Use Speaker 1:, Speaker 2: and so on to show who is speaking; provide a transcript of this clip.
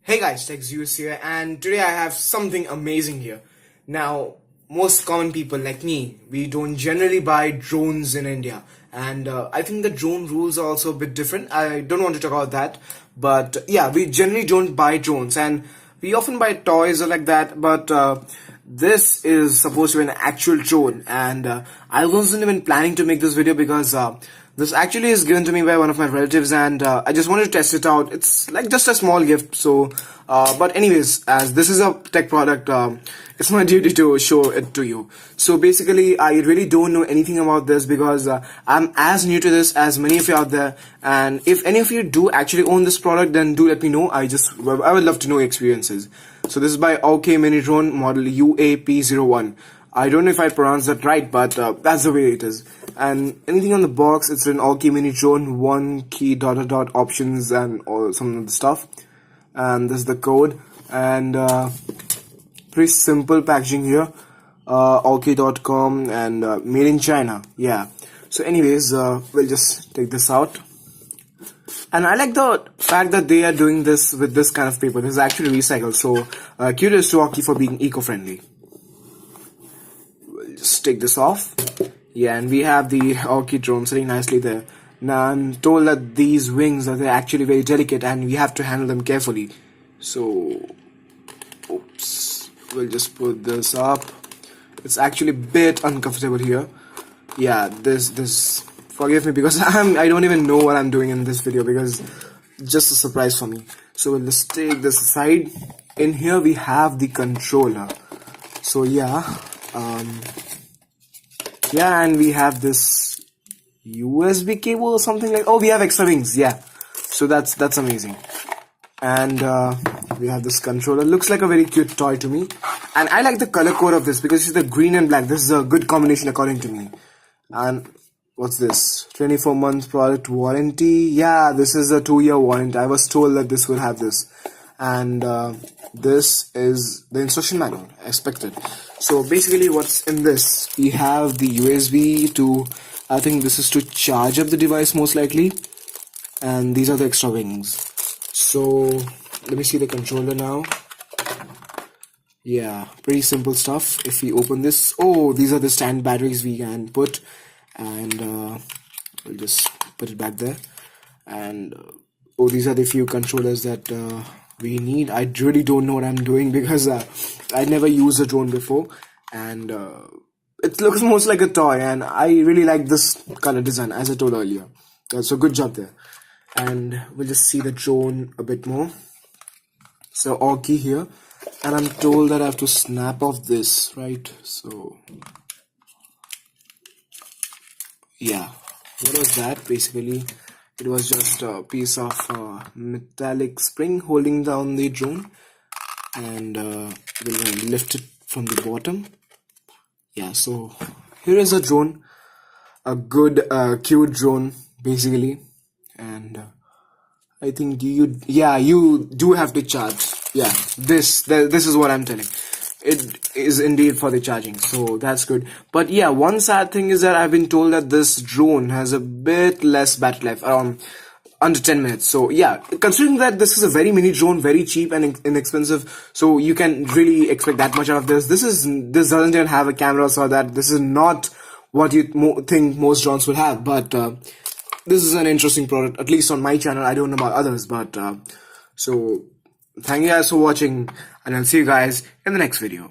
Speaker 1: Hey guys, TechZeus here, and today I have something amazing here. Now, most common people like me, we don't generally buy drones in India, and I think the drone rules are also a bit different. I don't want to talk about that, but yeah, we generally don't buy drones, and we often buy toys or like that, but this is supposed to be an actual drone, and I wasn't even planning to make this video because this actually is given to me by one of my relatives, and I just wanted to test it out. It's like just a small gift, so but anyways, as this is a tech product, it's my duty to show it to you. So basically, I really don't know anything about this because I'm as new to this as many of you out there, and if any of you do actually own this product, then do let me know. I would love to know your experiences. So this is by Aukey mini drone model UA-P01. I don't know if I pronounced that right, but that's the way it is. And anything on the box, it's an Aukey mini drone, one key, ... options, and all some of the stuff. And this is the code, and pretty simple packaging here. Aukey.com and made in China. Yeah. So anyways, we'll just take this out. And I like the fact that they are doing this with this kind of paper. This is actually recycled. So kudos to Aukey for being eco-friendly. We'll just take this off. Yeah, and we have the Aukey drone sitting nicely there. Now I'm told that these wings are actually very delicate and we have to handle them carefully. So, oops, we'll just put this up. It's actually a bit uncomfortable here. Yeah, this. Forgive me because I don't even know what I'm doing in this video because it's just a surprise for me. So we'll just take this aside. In here we have the controller. So yeah, yeah, and we have this USB cable or something like. Oh, we have extra wings. Yeah, so that's amazing. And we have this controller. Looks like a very cute toy to me, and I like the color code of this because it's the green and black. This is a good combination according to me. And what's this? 24 months product warranty. Yeah, this is a 2-year warranty. I was told that this will have this. And this is the instruction manual, expected. So basically what's in this? We have the USB to, I think this is to charge up the device most likely. And these are the extra wings. So let me see the controller now. Yeah, pretty simple stuff. If we open this, oh, these are the stand batteries we can put. And we'll just put it back there. And oh, these are the few controllers that we need. I really don't know what I'm doing because I never used a drone before, and it looks most like a toy, and I really like this color design as I told earlier. So good job there. And we'll just see the drone a bit more. So Aukey here, and I'm told that I have to snap off this, right? So yeah, what was that? Basically, it was just a piece of metallic spring holding down the drone, and we'll lift it from the bottom. Yeah, so here is a drone, a good cute drone basically, and I think you do have to charge. Yeah, this is what I'm telling. It is indeed for the charging, so that's good. But yeah, one sad thing is that I've been told that this drone has a bit less battery life, around under 10 minutes. So yeah, considering that this is a very mini drone, very cheap and inexpensive, so you can really expect that much out of this. This doesn't even have a camera, so that this is not what you think most drones will have. But this is an interesting product, at least on my channel. I don't know about others, but so thank you guys for watching, and I'll see you guys in the next video.